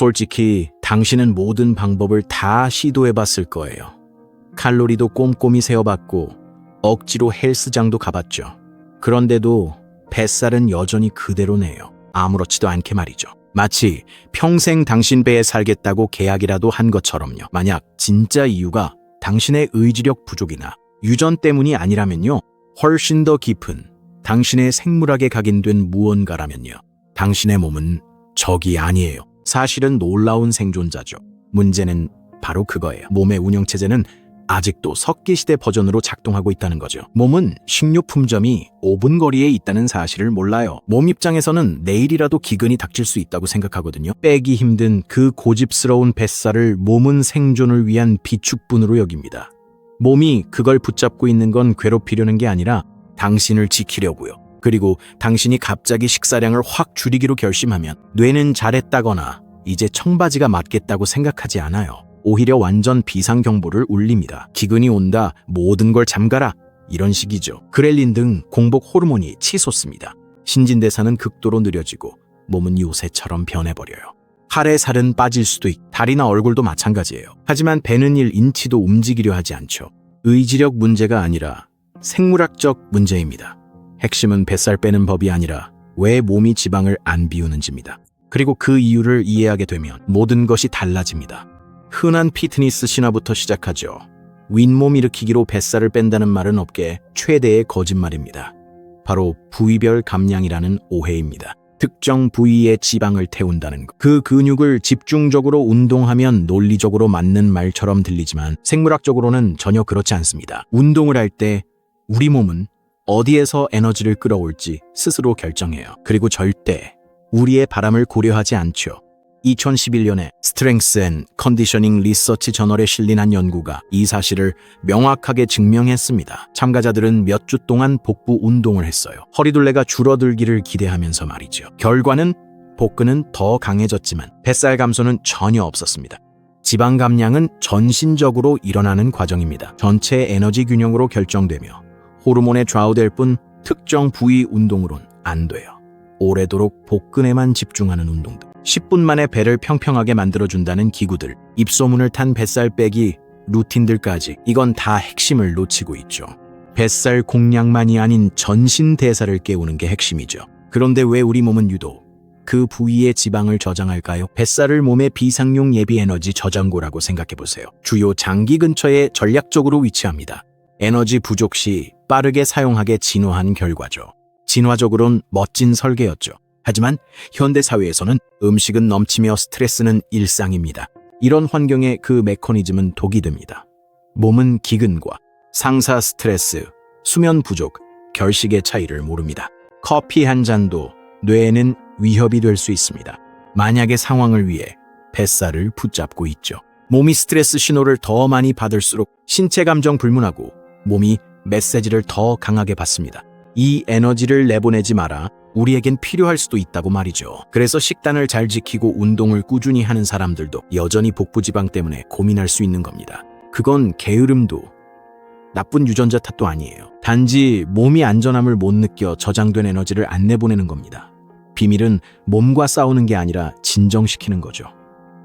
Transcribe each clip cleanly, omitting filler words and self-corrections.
솔직히 당신은 모든 방법을 다 시도해봤을 거예요. 칼로리도 꼼꼼히 세어봤고 억지로 헬스장도 가봤죠. 그런데도 뱃살은 여전히 그대로네요. 아무렇지도 않게 말이죠. 마치 평생 당신 배에 살겠다고 계약이라도 한 것처럼요. 만약 진짜 이유가 당신의 의지력 부족이나 유전 때문이 아니라면요. 훨씬 더 깊은 당신의 생물학에 각인된 무언가라면요. 당신의 몸은 적이 아니에요. 사실은 놀라운 생존자죠. 문제는 바로 그거예요. 몸의 운영체제는 아직도 석기시대 버전으로 작동하고 있다는 거죠. 몸은 식료품점이 5분 거리에 있다는 사실을 몰라요. 몸 입장에서는 내일이라도 기근이 닥칠 수 있다고 생각하거든요. 빼기 힘든 그 고집스러운 뱃살을 몸은 생존을 위한 비축분으로 여깁니다. 몸이 그걸 붙잡고 있는 건 괴롭히려는 게 아니라 당신을 지키려고요. 그리고 당신이 갑자기 식사량을 확 줄이기로 결심하면 뇌는 잘했다거나 이제 청바지가 맞겠다고 생각하지 않아요. 오히려 완전 비상경보를 울립니다. 기근이 온다, 모든 걸 잠가라, 이런 식이죠. 그렐린 등 공복 호르몬이 치솟습니다. 신진대사는 극도로 느려지고 몸은 요새처럼 변해버려요. 팔에 살은 빠질 수도 있고 다리나 얼굴도 마찬가지예요. 하지만 배는 1인치도 움직이려 하지 않죠. 의지력 문제가 아니라 생물학적 문제입니다. 핵심은 뱃살 빼는 법이 아니라 왜 몸이 지방을 안 비우는지입니다. 그리고 그 이유를 이해하게 되면 모든 것이 달라집니다. 흔한 피트니스 신화부터 시작하죠. 윗몸 일으키기로 뱃살을 뺀다는 말은 업계의 최대의 거짓말입니다. 바로 부위별 감량이라는 오해입니다. 특정 부위에 지방을 태운다는 것. 그 근육을 집중적으로 운동하면 논리적으로 맞는 말처럼 들리지만 생물학적으로는 전혀 그렇지 않습니다. 운동을 할 때 우리 몸은 어디에서 에너지를 끌어올지 스스로 결정해요. 그리고 절대 우리의 바람을 고려하지 않죠. 2011년에 스트렝스 앤 컨디셔닝 리서치 저널에 실린 한 연구가 이 사실을 명확하게 증명했습니다. 참가자들은 몇 주 동안 복부 운동을 했어요. 허리둘레가 줄어들기를 기대하면서 말이죠. 결과는 복근은 더 강해졌지만 뱃살 감소는 전혀 없었습니다. 지방 감량은 전신적으로 일어나는 과정입니다. 전체 에너지 균형으로 결정되며 호르몬에 좌우될 뿐 특정 부위 운동으론 안 돼요. 오래도록 복근에만 집중하는 운동들. 10분 만에 배를 평평하게 만들어준다는 기구들, 입소문을 탄 뱃살 빼기 루틴들까지 이건 다 핵심을 놓치고 있죠. 뱃살 공략만이 아닌 전신 대사를 깨우는 게 핵심이죠. 그런데 왜 우리 몸은 유독 그 부위의 지방을 저장할까요? 뱃살을 몸의 비상용 예비 에너지 저장고라고 생각해보세요. 주요 장기 근처에 전략적으로 위치합니다. 에너지 부족 시 빠르게 사용하게 진화한 결과죠. 진화적으론 멋진 설계였죠. 하지만 현대 사회에서는 음식은 넘치며 스트레스는 일상입니다. 이런 환경에 그 메커니즘은 독이 됩니다. 몸은 기근과 상사 스트레스, 수면 부족, 결식의 차이를 모릅니다. 커피 한 잔도 뇌에는 위협이 될 수 있습니다. 만약의 상황을 위해 뱃살을 붙잡고 있죠. 몸이 스트레스 신호를 더 많이 받을수록 신체 감정 불문하고 몸이 메시지를 더 강하게 받습니다. 이 에너지를 내보내지 마라. 우리에겐 필요할 수도 있다고 말이죠. 그래서 식단을 잘 지키고 운동을 꾸준히 하는 사람들도 여전히 복부 지방 때문에 고민할 수 있는 겁니다. 그건 게으름도 나쁜 유전자 탓도 아니에요. 단지 몸이 안전함을 못 느껴 저장된 에너지를 안 내보내는 겁니다. 비밀은 몸과 싸우는 게 아니라 진정시키는 거죠.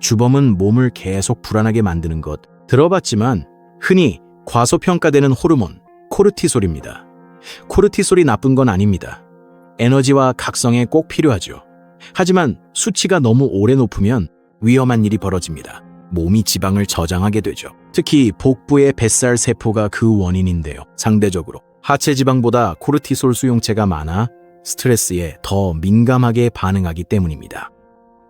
주범은 몸을 계속 불안하게 만드는 것. 들어봤지만 흔히 과소평가되는 호르몬, 코르티솔입니다. 코르티솔이 나쁜 건 아닙니다. 에너지와 각성에 꼭 필요하죠. 하지만 수치가 너무 오래 높으면 위험한 일이 벌어집니다. 몸이 지방을 저장하게 되죠. 특히 복부의 뱃살 세포가 그 원인인데요. 상대적으로 하체 지방보다 코르티솔 수용체가 많아 스트레스에 더 민감하게 반응하기 때문입니다.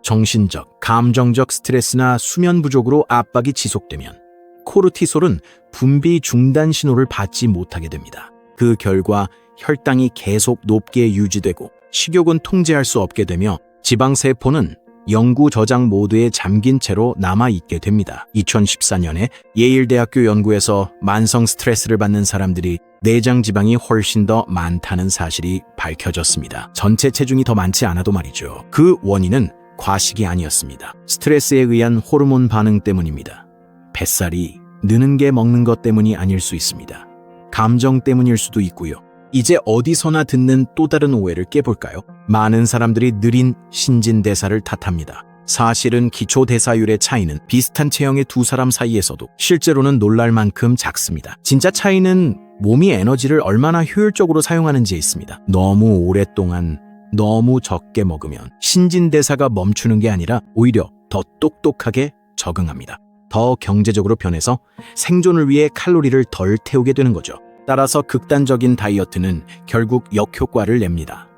정신적, 감정적 스트레스나 수면 부족으로 압박이 지속되면 코르티솔은 분비 중단 신호를 받지 못하게 됩니다. 그 결과 혈당이 계속 높게 유지되고 식욕은 통제할 수 없게 되며 지방세포는 영구 저장 모드에 잠긴 채로 남아있게 됩니다. 2014년에 예일대학교 연구에서 만성 스트레스를 받는 사람들이 내장 지방이 훨씬 더 많다는 사실이 밝혀졌습니다. 전체 체중이 더 많지 않아도 말이죠. 그 원인은 과식이 아니었습니다. 스트레스에 의한 호르몬 반응 때문입니다. 뱃살이 느는 게 먹는 것 때문이 아닐 수 있습니다. 감정 때문일 수도 있고요. 이제 어디서나 듣는 또 다른 오해를 깨볼까요? 많은 사람들이 느린 신진대사를 탓합니다. 사실은 기초 대사율의 차이는 비슷한 체형의 두 사람 사이에서도 실제로는 놀랄 만큼 작습니다. 진짜 차이는 몸이 에너지를 얼마나 효율적으로 사용하는지에 있습니다. 너무 오랫동안 너무 적게 먹으면 신진대사가 멈추는 게 아니라 오히려 더 똑똑하게 적응합니다. 더 경제적으로 변해서 생존을 위해 칼로리를 덜 태우게 되는 거죠. 따라서 극단적인 다이어트는 결국 역효과를 냅니다.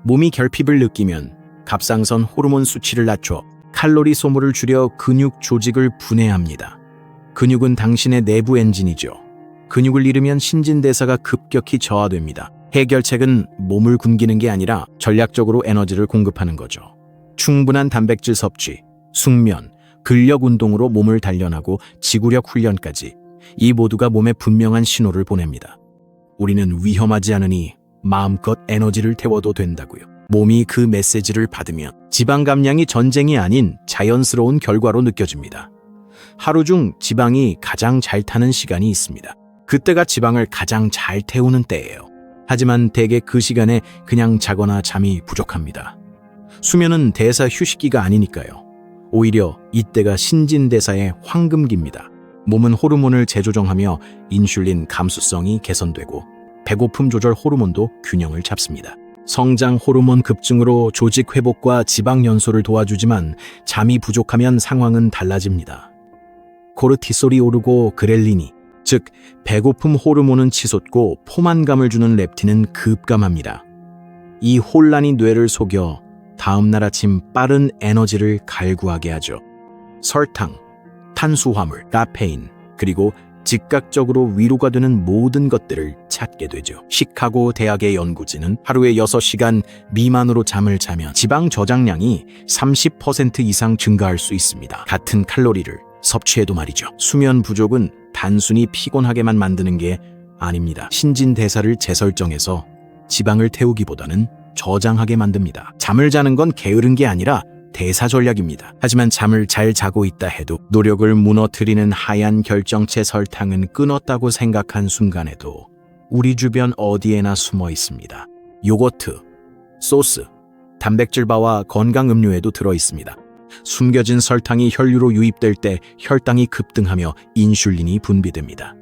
몸이 결핍을 느끼면 갑상선 호르몬 수치를 낮춰 칼로리 소모를 줄여 근육 조직을 분해합니다. 근육은 당신의 내부 엔진이죠. 근육을 잃으면 신진대사가 급격히 저하됩니다. 해결책은 몸을 굶기는 게 아니라 전략적으로 에너지를 공급하는 거죠. 충분한 단백질 섭취, 숙면, 근력 운동으로 몸을 단련하고 지구력 훈련까지 이 모두가 몸에 분명한 신호를 보냅니다. 우리는 위험하지 않으니 마음껏 에너지를 태워도 된다고요. 몸이 그 메시지를 받으면 지방 감량이 전쟁이 아닌 자연스러운 결과로 느껴집니다. 하루 중 지방이 가장 잘 타는 시간이 있습니다. 그때가 지방을 가장 잘 태우는 때예요. 하지만 대개 그 시간에 그냥 자거나 잠이 부족합니다. 수면은 대사 휴식기가 아니니까요. 오히려 이때가 신진대사의 황금기입니다. 몸은 호르몬을 재조정하며 인슐린 감수성이 개선되고 배고픔 조절 호르몬도 균형을 잡습니다. 성장 호르몬 급증으로 조직 회복과 지방 연소를 도와주지만 잠이 부족하면 상황은 달라집니다. 코르티솔이 오르고 그렐린이, 즉 배고픔 호르몬은 치솟고 포만감을 주는 렙틴은 급감합니다. 이 혼란이 뇌를 속여 다음날 아침 빠른 에너지를 갈구하게 하죠. 설탕, 탄수화물, 카페인, 그리고 즉각적으로 위로가 되는 모든 것들을 찾게 되죠. 시카고 대학의 연구진은 하루에 6시간 미만으로 잠을 자면 지방 저장량이 30% 이상 증가할 수 있습니다. 같은 칼로리를 섭취해도 말이죠. 수면 부족은 단순히 피곤하게만 만드는 게 아닙니다. 신진대사를 재설정해서 지방을 태우기보다는 저장하게 만듭니다. 잠을 자는 건 게으른 게 아니라 대사 전략입니다. 하지만 잠을 잘 자고 있다 해도 노력을 무너뜨리는 하얀 결정체 설탕은 끊었다고 생각한 순간에도 우리 주변 어디에나 숨어 있습니다. 요거트, 소스, 단백질바와 건강 음료에도 들어 있습니다. 숨겨진 설탕이 혈류로 유입될 때 혈당이 급등하며 인슐린이 분비됩니다.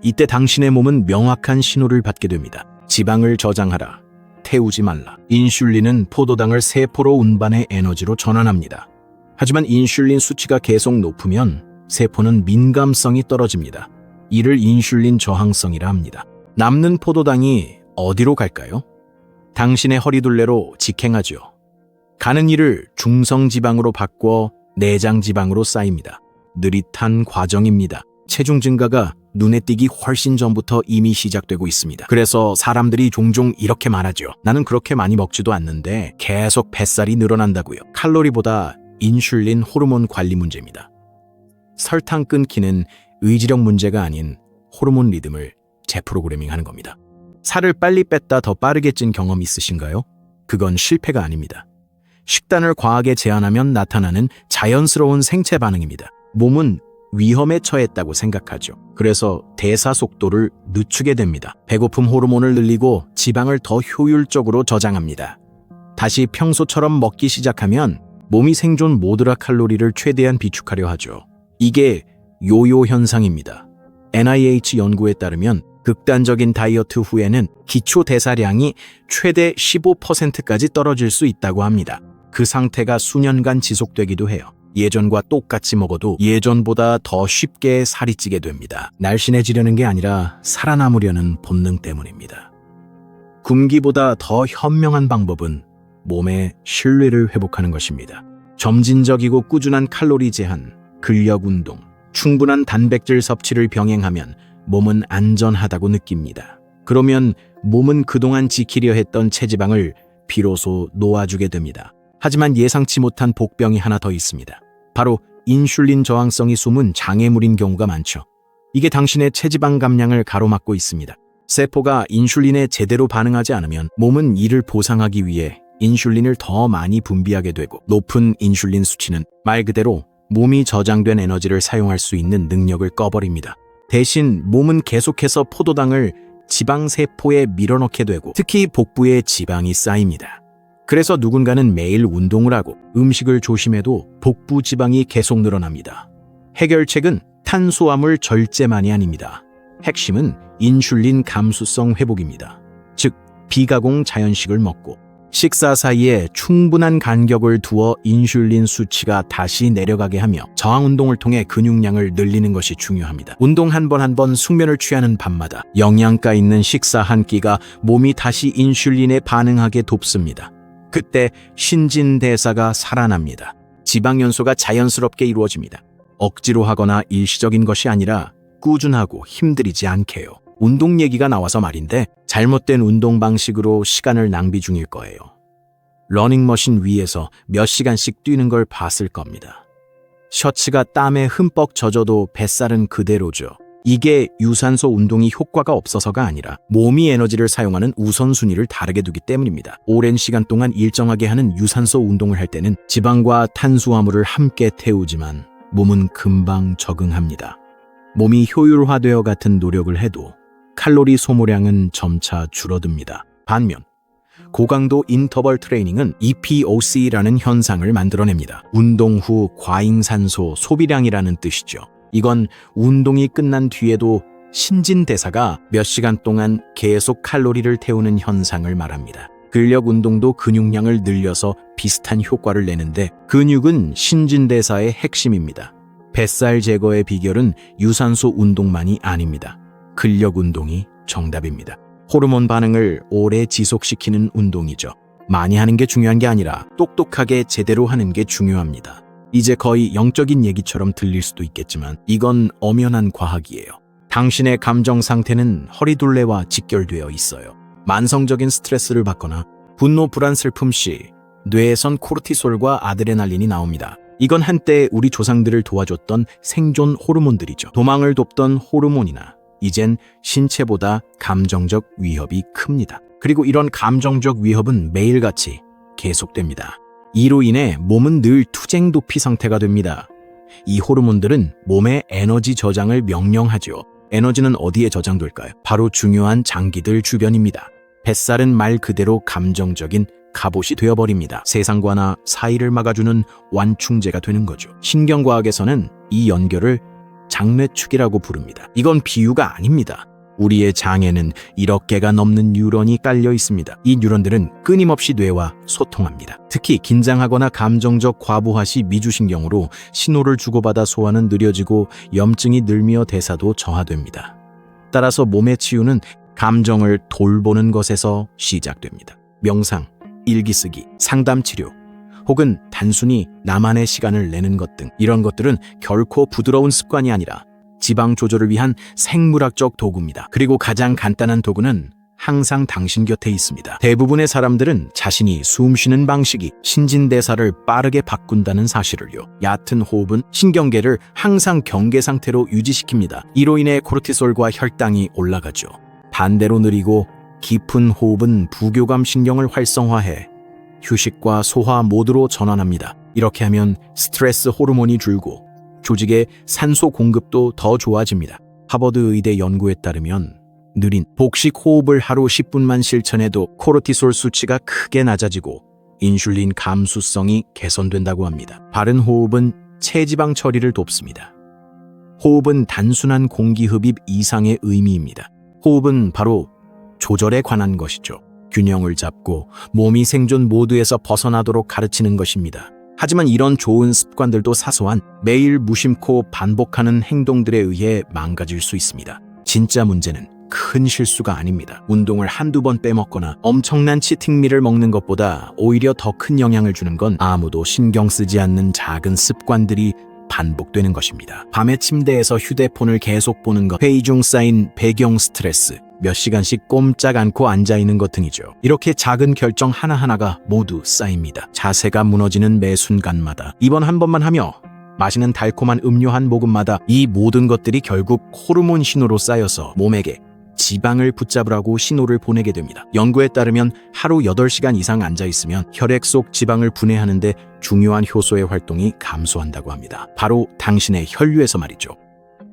이때 당신의 몸은 명확한 신호를 받게 됩니다. 지방을 저장하라. 태우지 말라. 인슐린은 포도당을 세포로 운반해 에너지로 전환합니다. 하지만 인슐린 수치가 계속 높으면 세포는 민감성이 떨어집니다. 이를 인슐린 저항성이라 합니다. 남는 포도당이 어디로 갈까요? 당신의 허리둘레로 직행하죠. 가는 일을 중성지방으로 바꿔 내장지방으로 쌓입니다. 느릿한 과정입니다. 체중 증가가 눈에 띄기 훨씬 전부터 이미 시작되고 있습니다. 그래서 사람들이 종종 이렇게 말하죠. 나는 그렇게 많이 먹지도 않는데 계속 뱃살이 늘어난다고요. 칼로리보다 인슐린 호르몬 관리 문제입니다. 설탕 끊기는 의지력 문제가 아닌 호르몬 리듬을 재프로그래밍하는 겁니다. 살을 빨리 뺐다 더 빠르게 찐 경험 있으신가요? 그건 실패가 아닙니다. 식단을 과하게 제한하면 나타나는 자연스러운 생체 반응입니다. 몸은 위험에 처했다고 생각하죠. 그래서 대사 속도를 늦추게 됩니다. 배고픔 호르몬을 늘리고 지방을 더 효율적으로 저장합니다. 다시 평소처럼 먹기 시작하면 몸이 생존 모드라 칼로리를 최대한 비축하려 하죠. 이게 요요 현상입니다. NIH 연구에 따르면 극단적인 다이어트 후에는 기초 대사량이 최대 15%까지 떨어질 수 있다고 합니다. 그 상태가 수년간 지속되기도 해요. 예전과 똑같이 먹어도 예전보다 더 쉽게 살이 찌게 됩니다. 날씬해지려는 게 아니라 살아남으려는 본능 때문입니다. 굶기보다 더 현명한 방법은 몸의 신뢰를 회복하는 것입니다. 점진적이고 꾸준한 칼로리 제한, 근력 운동, 충분한 단백질 섭취를 병행하면 몸은 안전하다고 느낍니다. 그러면 몸은 그동안 지키려 했던 체지방을 비로소 놓아주게 됩니다. 하지만 예상치 못한 복병이 하나 더 있습니다. 바로 인슐린 저항성이 숨은 장애물인 경우가 많죠. 이게 당신의 체지방 감량을 가로막고 있습니다. 세포가 인슐린에 제대로 반응하지 않으면 몸은 이를 보상하기 위해 인슐린을 더 많이 분비하게 되고 높은 인슐린 수치는 말 그대로 몸이 저장된 에너지를 사용할 수 있는 능력을 꺼버립니다. 대신 몸은 계속해서 포도당을 지방세포에 밀어넣게 되고 특히 복부에 지방이 쌓입니다. 그래서 누군가는 매일 운동을 하고 음식을 조심해도 복부 지방이 계속 늘어납니다. 해결책은 탄수화물 절제만이 아닙니다. 핵심은 인슐린 감수성 회복입니다. 즉, 비가공 자연식을 먹고 식사 사이에 충분한 간격을 두어 인슐린 수치가 다시 내려가게 하며 저항 운동을 통해 근육량을 늘리는 것이 중요합니다. 운동 한 번 숙면을 취하는 밤마다 영양가 있는 식사 한 끼가 몸이 다시 인슐린에 반응하게 돕습니다. 그때 신진대사가 살아납니다. 지방 연소가 자연스럽게 이루어집니다. 억지로 하거나 일시적인 것이 아니라 꾸준하고 힘들이지 않게요. 운동 얘기가 나와서 말인데 잘못된 운동 방식으로 시간을 낭비 중일 거예요. 러닝머신 위에서 몇 시간씩 뛰는 걸 봤을 겁니다. 셔츠가 땀에 흠뻑 젖어도 뱃살은 그대로죠. 이게 유산소 운동이 효과가 없어서가 아니라 몸이 에너지를 사용하는 우선순위를 다르게 두기 때문입니다. 오랜 시간 동안 일정하게 하는 유산소 운동을 할 때는 지방과 탄수화물을 함께 태우지만 몸은 금방 적응합니다. 몸이 효율화되어 같은 노력을 해도 칼로리 소모량은 점차 줄어듭니다. 반면 고강도 인터벌 트레이닝은 EPOC라는 현상을 만들어냅니다. 운동 후 과잉산소 소비량이라는 뜻이죠. 이건 운동이 끝난 뒤에도 신진대사가 몇 시간 동안 계속 칼로리를 태우는 현상을 말합니다. 근력 운동도 근육량을 늘려서 비슷한 효과를 내는데 근육은 신진대사의 핵심입니다. 뱃살 제거의 비결은 유산소 운동만이 아닙니다. 근력 운동이 정답입니다. 호르몬 반응을 오래 지속시키는 운동이죠. 많이 하는 게 중요한 게 아니라 똑똑하게 제대로 하는 게 중요합니다. 이제 거의 영적인 얘기처럼 들릴 수도 있겠지만 이건 엄연한 과학이에요. 당신의 감정 상태는 허리둘레와 직결되어 있어요. 만성적인 스트레스를 받거나 분노, 불안, 슬픔 시 뇌에선 코르티솔과 아드레날린이 나옵니다. 이건 한때 우리 조상들을 도와줬던 생존 호르몬들이죠. 도망을 돕던 호르몬이나 이젠 신체보다 감정적 위협이 큽니다. 그리고 이런 감정적 위협은 매일같이 계속됩니다. 이로 인해 몸은 늘 투쟁 도피 상태가 됩니다. 이 호르몬들은 몸의 에너지 저장을 명령하죠. 에너지는 어디에 저장될까요? 바로 중요한 장기들 주변입니다. 뱃살은 말 그대로 감정적인 갑옷이 되어버립니다. 세상과나 사이를 막아주는 완충제가 되는 거죠. 신경과학에서는 이 연결을 장뇌축이라고 부릅니다. 이건 비유가 아닙니다. 우리의 장에는 1억 개가 넘는 뉴런이 깔려 있습니다. 이 뉴런들은 끊임없이 뇌와 소통합니다. 특히 긴장하거나 감정적 과부하 시 미주신경으로 신호를 주고받아 소화는 느려지고 염증이 늘며 대사도 저하됩니다. 따라서 몸의 치유는 감정을 돌보는 것에서 시작됩니다. 명상, 일기쓰기, 상담치료, 혹은 단순히 나만의 시간을 내는 것 등 이런 것들은 결코 부드러운 습관이 아니라 지방 조절을 위한 생물학적 도구입니다. 그리고 가장 간단한 도구는 항상 당신 곁에 있습니다. 대부분의 사람들은 자신이 숨 쉬는 방식이 신진대사를 빠르게 바꾼다는 사실을요. 얕은 호흡은 신경계를 항상 경계 상태로 유지시킵니다. 이로 인해 코르티솔과 혈당이 올라가죠. 반대로 느리고 깊은 호흡은 부교감 신경을 활성화해 휴식과 소화 모드로 전환합니다. 이렇게 하면 스트레스 호르몬이 줄고 조직의 산소 공급도 더 좋아집니다. 하버드 의대 연구에 따르면 느린 복식 호흡을 하루 10분만 실천해도 코르티솔 수치가 크게 낮아지고 인슐린 감수성이 개선된다고 합니다. 바른 호흡은 체지방 처리를 돕습니다. 호흡은 단순한 공기 흡입 이상의 의미입니다. 호흡은 바로 조절에 관한 것이죠. 균형을 잡고 몸이 생존 모드에서 벗어나도록 가르치는 것입니다. 하지만 이런 좋은 습관들도 사소한 매일 무심코 반복하는 행동들에 의해 망가질 수 있습니다. 진짜 문제는 큰 실수가 아닙니다. 운동을 한두 번 빼먹거나 엄청난 치팅밀을 먹는 것보다 오히려 더 큰 영향을 주는 건 아무도 신경 쓰지 않는 작은 습관들이 반복되는 것입니다. 밤에 침대에서 휴대폰을 계속 보는 것, 회의 중 쌓인 배경 스트레스, 몇 시간씩 꼼짝 않고 앉아있는 것 등이죠. 이렇게 작은 결정 하나하나가 모두 쌓입니다. 자세가 무너지는 매 순간마다, 입원 한 번만 하며 마시는 달콤한 음료 한 모금마다 이 모든 것들이 결국 호르몬 신호로 쌓여서 몸에게 지방을 붙잡으라고 신호를 보내게 됩니다. 연구에 따르면 하루 8시간 이상 앉아있으면 혈액 속 지방을 분해하는데 중요한 효소의 활동이 감소한다고 합니다. 바로 당신의 혈류에서 말이죠.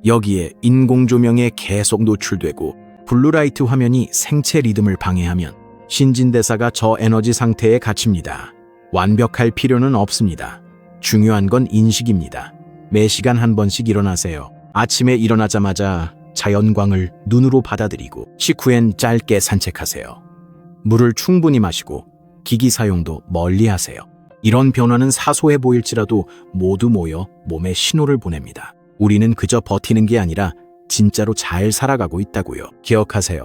여기에 인공조명에 계속 노출되고 블루라이트 화면이 생체 리듬을 방해하면 신진대사가 저 에너지 상태에 갇힙니다. 완벽할 필요는 없습니다. 중요한 건 인식입니다. 매 시간 한 번씩 일어나세요. 아침에 일어나자마자 자연광을 눈으로 받아들이고 식후엔 짧게 산책하세요. 물을 충분히 마시고 기기 사용도 멀리 하세요. 이런 변화는 사소해 보일지라도 모두 모여 몸에 신호를 보냅니다. 우리는 그저 버티는 게 아니라 진짜로 잘 살아가고 있다고요. 기억하세요.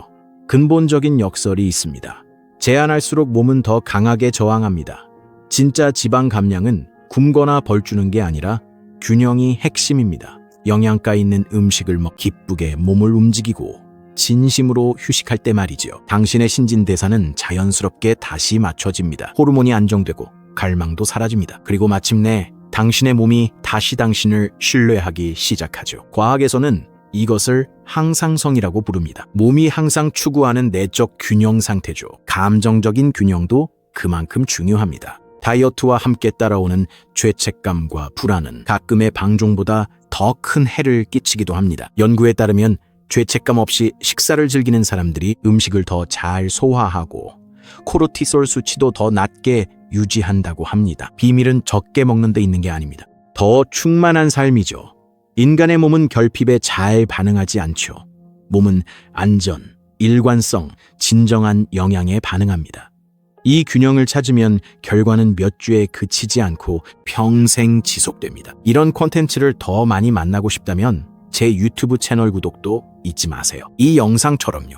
근본적인 역설이 있습니다. 제한할수록 몸은 더 강하게 저항합니다. 진짜 지방 감량은 굶거나 벌주는 게 아니라 균형이 핵심입니다. 영양가 있는 음식을 먹 기쁘게 몸을 움직이고 진심으로 휴식할 때 말이죠. 당신의 신진대사는 자연스럽게 다시 맞춰집니다. 호르몬이 안정되고 갈망도 사라집니다. 그리고 마침내 당신의 몸이 다시 당신을 신뢰하기 시작하죠. 과학에서는 이것을 항상성이라고 부릅니다. 몸이 항상 추구하는 내적 균형 상태죠. 감정적인 균형도 그만큼 중요합니다. 다이어트와 함께 따라오는 죄책감과 불안은 가끔의 방종보다 더 큰 해를 끼치기도 합니다. 연구에 따르면 죄책감 없이 식사를 즐기는 사람들이 음식을 더 잘 소화하고 코르티솔 수치도 더 낮게 유지한다고 합니다. 비밀은 적게 먹는 데 있는 게 아닙니다. 더 충만한 삶이죠. 인간의 몸은 결핍에 잘 반응하지 않죠. 몸은 안전, 일관성, 진정한 영양에 반응합니다. 이 균형을 찾으면 결과는 몇 주에 그치지 않고 평생 지속됩니다. 이런 콘텐츠를 더 많이 만나고 싶다면 제 유튜브 채널 구독도 잊지 마세요. 이 영상처럼요.